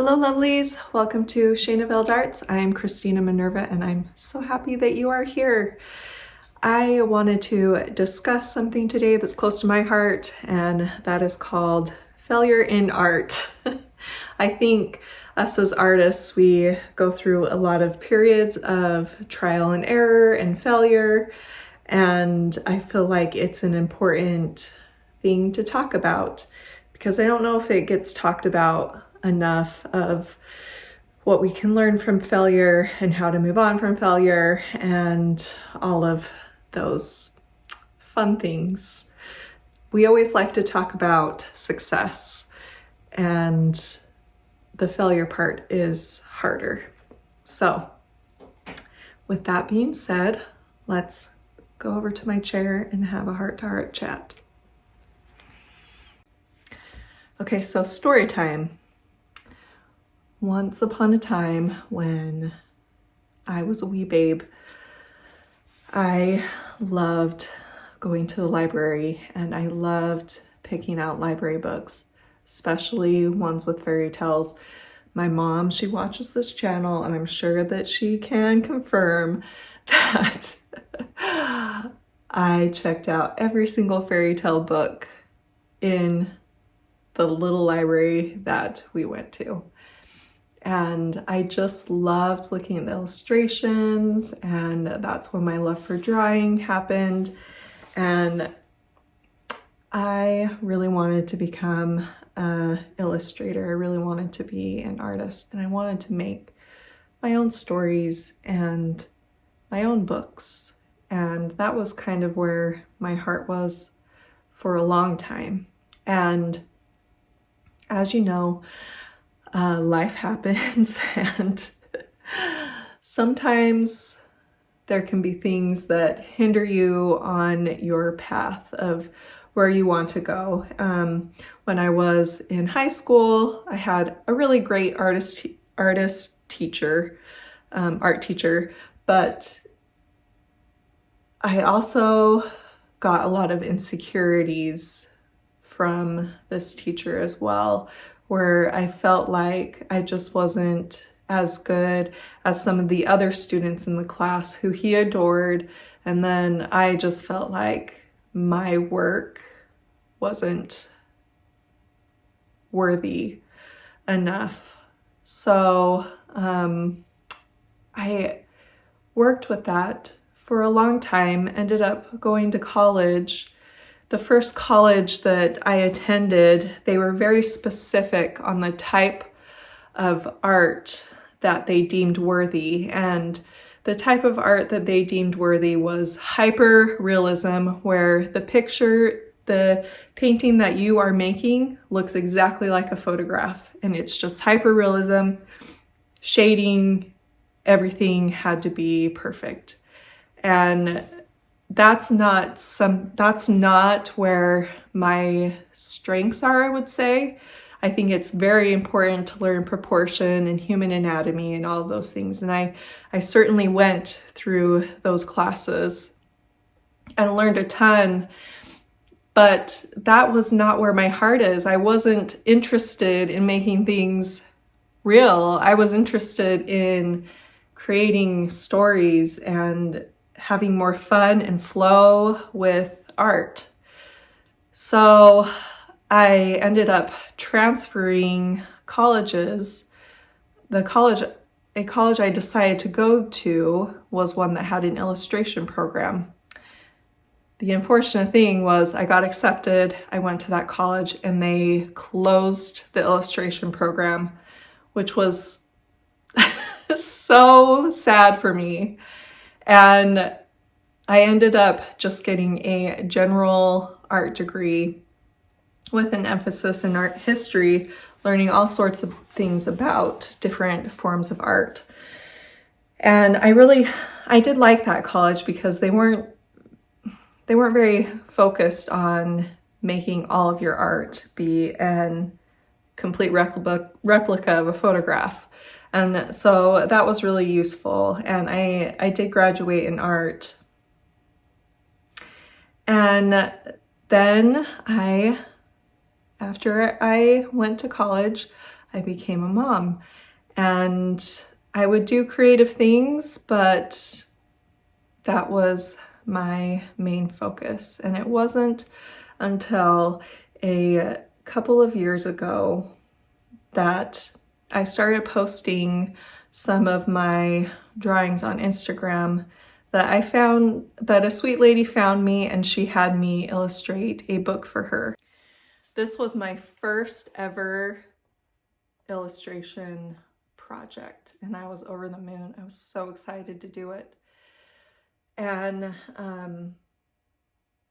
Hello lovelies, welcome to Shayna Veiled Arts. I'm Christina Minerva and I'm so happy that you are here. I wanted to discuss something today that's close to my heart, and that is called failure in art. I think us as artists, we go through a lot of periods of trial and error and failure, and I feel like it's an important thing to talk about because I don't know if it gets talked about enough of what we can learn from failure and how to move on from failure and all of those fun things. We always like to talk about success, and the failure part is harder. So with that being said, let's go over to my chair and have a heart-to-heart chat. Okay, so story time. Once upon a time when I was a wee babe, I loved going to the library and I loved picking out library books, especially ones with fairy tales. My mom, she watches this channel and I'm sure that she can confirm that I checked out every single fairy tale book in the little library that we went to. And I just loved looking at the illustrations, and that's when my love for drawing happened. And I really wanted to become an illustrator. I really wanted to be an artist, and I wanted to make my own stories and my own books. And that was kind of where my heart was for a long time. And as you know, life happens, and sometimes there can be things that hinder you on your path of where you want to go. When I was in high school, I had a really great art teacher, but I also got a lot of insecurities from this teacher as well, where I felt like I just wasn't as good as some of the other students in the class who he adored. And then I just felt like my work wasn't worthy enough. So I worked with that for a long time, ended up going to college. The first college that I attended, they were very specific on the type of art that they deemed worthy. And the type of art that they deemed worthy was hyper-realism, where the painting that you are making looks exactly like a photograph. And it's just hyper-realism, shading, everything had to be perfect. And that's not where my strengths are, I would say. I think it's very important to learn proportion and human anatomy and all of those things. And I certainly went through those classes and learned a ton, but that was not where my heart is. I wasn't interested in making things real. I was interested in creating stories and having more fun and flow with art. So I ended up transferring colleges. A college I decided to go to was one that had an illustration program. The unfortunate thing was I got accepted, I went to that college, and they closed the illustration program, which was so sad for me. And I ended up just getting a general art degree with an emphasis in art history, learning all sorts of things about different forms of art. And I did like that college because they weren't very focused on making all of your art be an complete replica of a photograph. And so that was really useful. And I did graduate in art. And then after I went to college, I became a mom. And I would do creative things, but that was my main focus. And it wasn't until a couple of years ago that I started posting some of my drawings on Instagram that I found that a sweet lady found me and she had me illustrate a book for her. This was my first ever illustration project and I was over the moon. I was so excited to do it. And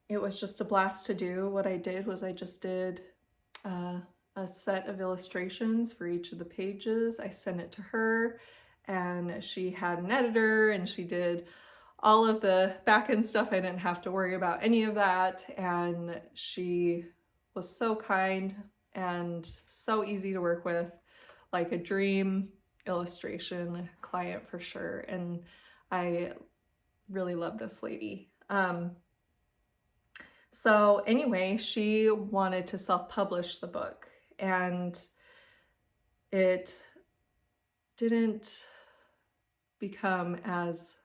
it was just a blast to do. What I did was I just did a set of illustrations for each of the pages. I sent it to her and she had an editor and she did all of the back end stuff. I didn't have to worry about any of that. And she was so kind and so easy to work with, like a dream illustration client for sure. And I really love this lady. So anyway, she wanted to self-publish the book and it didn't become as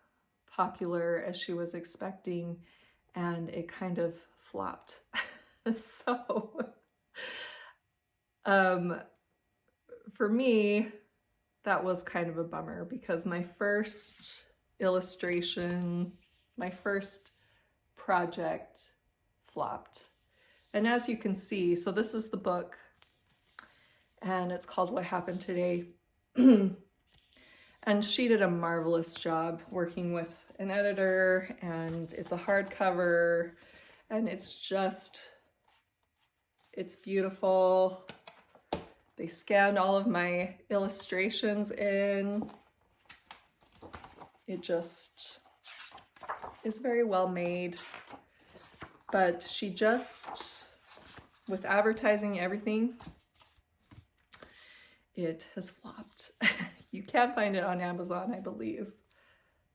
popular as she was expecting and it kind of flopped. So for me, that was kind of a bummer because my first illustration, my first project flopped. And as you can see, so this is the book and it's called What Happened Today. And she did a marvelous job working with an editor and it's a hardcover and it's beautiful. They scanned all of my illustrations in. It just is very well made, but she just, with advertising everything, it has flopped. You can't find it on Amazon, I believe.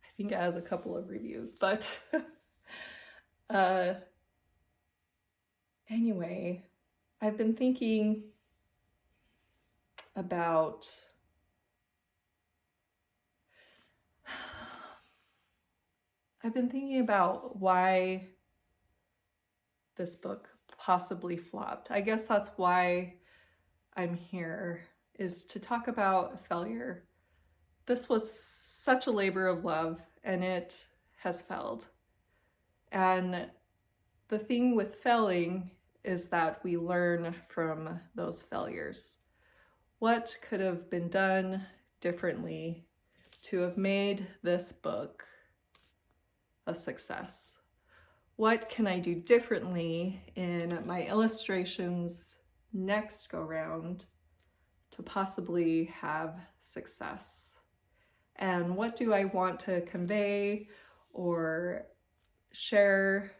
I think it has a couple of reviews, but anyway, I've been thinking about why this book possibly flopped. I guess that's why I'm here, is to talk about failure. This was such a labor of love and it has failed. And the thing with failing is that we learn from those failures. What could have been done differently to have made this book a success? What can I do differently in my illustrations next go round to possibly have success? And what do I want to convey or share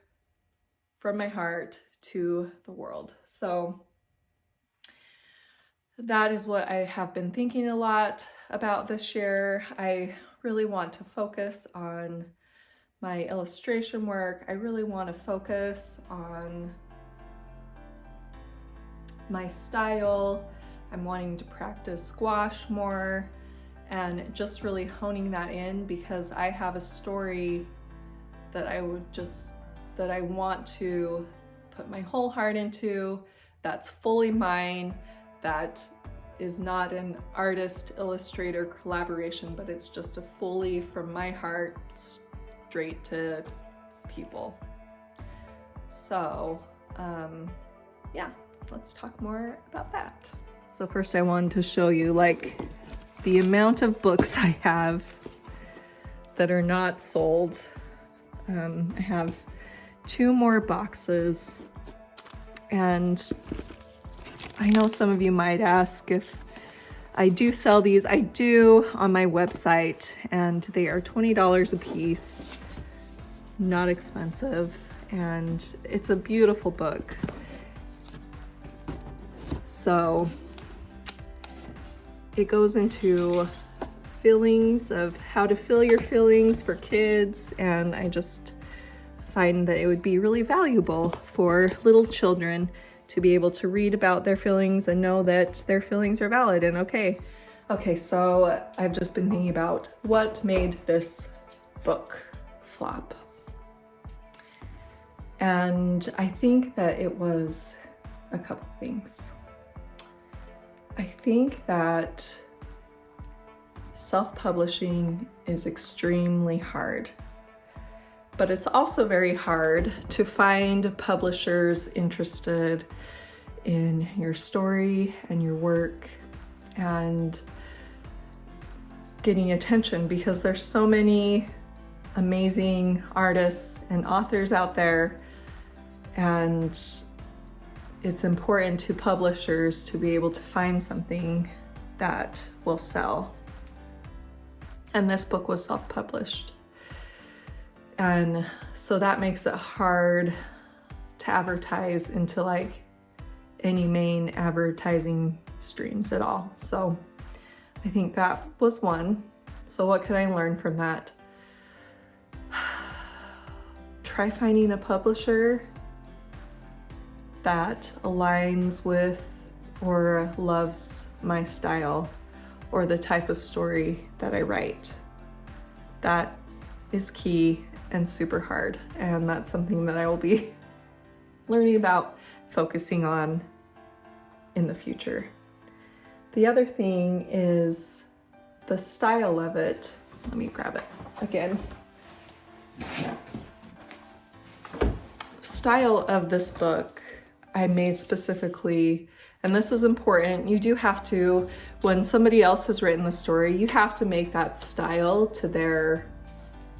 from my heart to the world? So that is what I have been thinking a lot about this year. I really want to focus on my illustration work. I really want to focus on my style. I'm wanting to practice squash more and just really honing that in because I have a story that I want to put my whole heart into, that's fully mine, that is not an artist illustrator collaboration, but it's just a fully from my heart straight to people. So yeah, let's talk more about that. So first I wanted to show you like the amount of books I have that are not sold. I have 2 more boxes and I know some of you might ask if I do sell these. I do on my website and they are $20 a piece, not expensive, and it's a beautiful book. So it goes into feelings of how to fill your feelings for kids, and I just find that it would be really valuable for little children to be able to read about their feelings and know that their feelings are valid and okay. Okay, so I've just been thinking about what made this book flop. And I think that it was a couple things. I think that self-publishing is extremely hard, but it's also very hard to find publishers interested in your story and your work and getting attention, because there's so many amazing artists and authors out there, and it's important to publishers to be able to find something that will sell. And this book was self-published. And so that makes it hard to advertise into like any main advertising streams at all. So I think that was one. So what could I learn from that? Try finding a publisher that aligns with or loves my style or the type of story that I write. That is key and super hard, and that's something that I will be learning about, focusing on in the future. The other thing is the style of it. Let me grab it again. Style of this book I made specifically, and this is important, you do have to, when somebody else has written the story, you have to make that style to their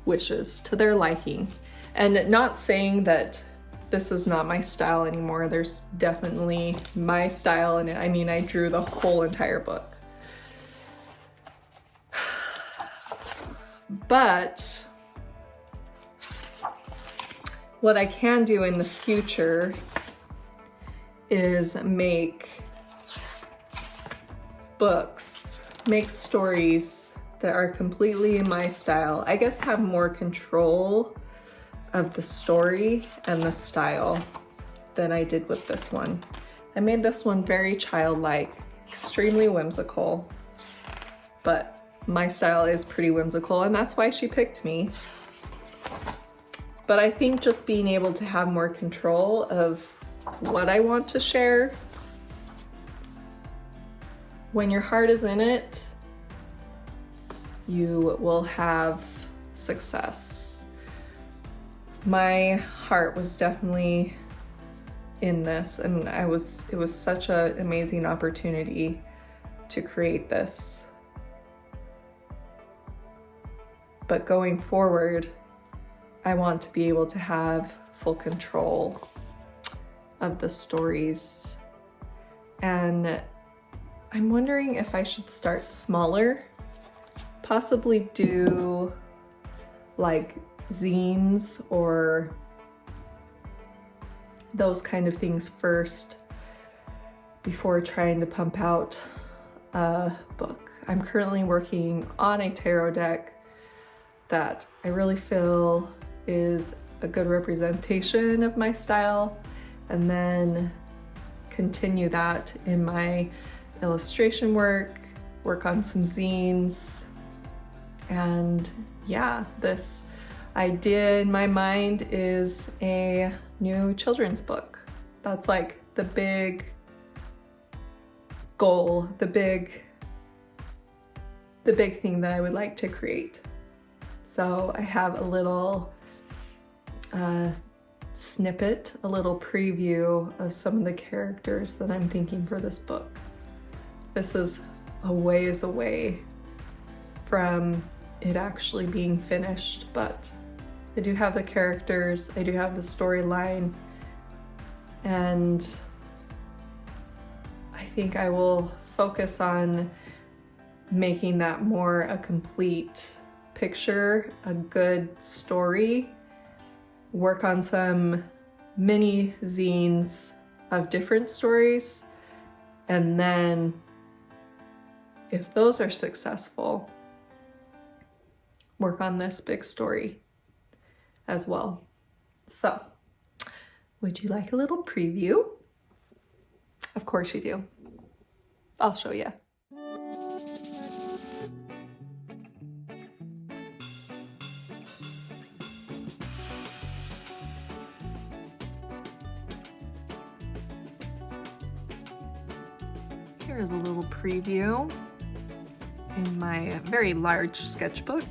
wishes, to their liking. And not saying that this is not my style anymore. There's definitely my style in it. I mean, I drew the whole entire book. But what I can do in the future is make books, make stories that are completely in my style. I guess have more control of the story and the style than I did with this one. I made this one very childlike, extremely whimsical, but my style is pretty whimsical, and that's why she picked me. But I think just being able to have more control of what I want to share, when your heart is in it, you will have success. My heart was definitely in this, and it was such an amazing opportunity to create this. But going forward, I want to be able to have full control of the stories. And I'm wondering if I should start smaller, possibly do like zines or those kind of things first before trying to pump out a book. I'm currently working on a tarot deck that I really feel is a good representation of my style, and then continue that in my illustration work on some zines. And yeah, this idea in my mind is a new children's book. That's like the big goal, the big thing that I would like to create. So I have a little snippet, a little preview of some of the characters that I'm thinking for this book. This is a ways away from it actually being finished, but I do have the characters, I do have the storyline, and I think I will focus on making that more a complete picture, a good story, work on some mini zines of different stories, and then if those are successful, work on this big story as well. So, would you like a little preview? course you do. I'll show you. Here's a little preview in my very large sketchbook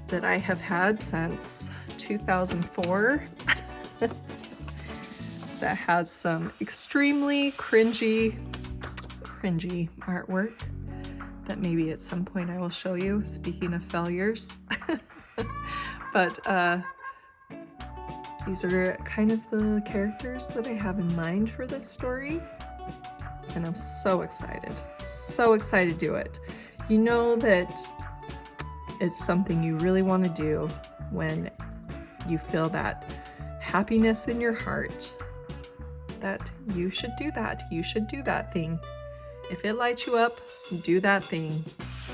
that I have had since 2004 that has some extremely cringy artwork that maybe at some point I will show you, speaking of failures. But these are kind of the characters that I have in mind for this story. And I'm so excited to do it. You know that it's something you really want to do when you feel that happiness in your heart, that you should do that. You should do that thing. If it lights you up, do that thing.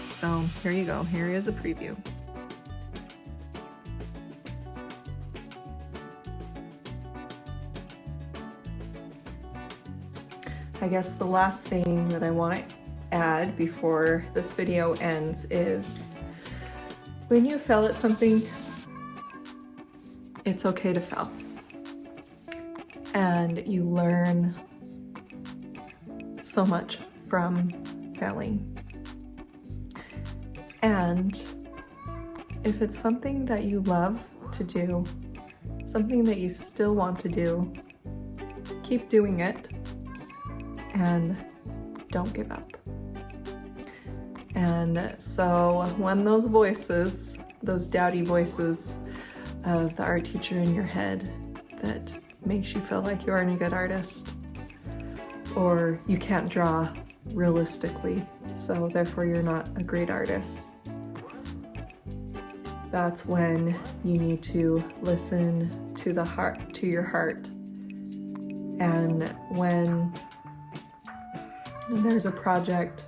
So here you go. Here is a preview. I guess the last thing that I want to add before this video ends is when you fail at something, it's okay to fail. And you learn so much from failing. And if it's something that you love to do, something that you still want to do, keep doing it. And don't give up. And so when those voices, those doubty voices of the art teacher in your head that makes you feel like you aren't a good artist, or you can't draw realistically, so therefore you're not a great artist, that's when you need to listen to the heart, to your heart. And when there's a project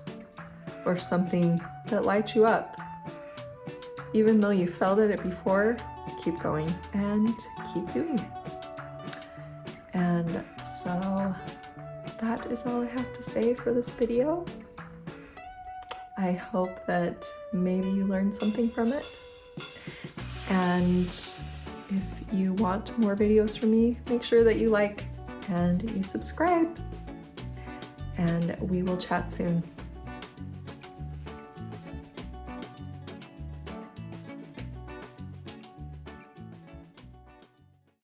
or something that lights you up, even though you failed at it before, keep going and keep doing it. And so that is all I have to say for this video. I hope that maybe you learned something from it. And if you want more videos from me, make sure that you like and you subscribe. And we will chat soon.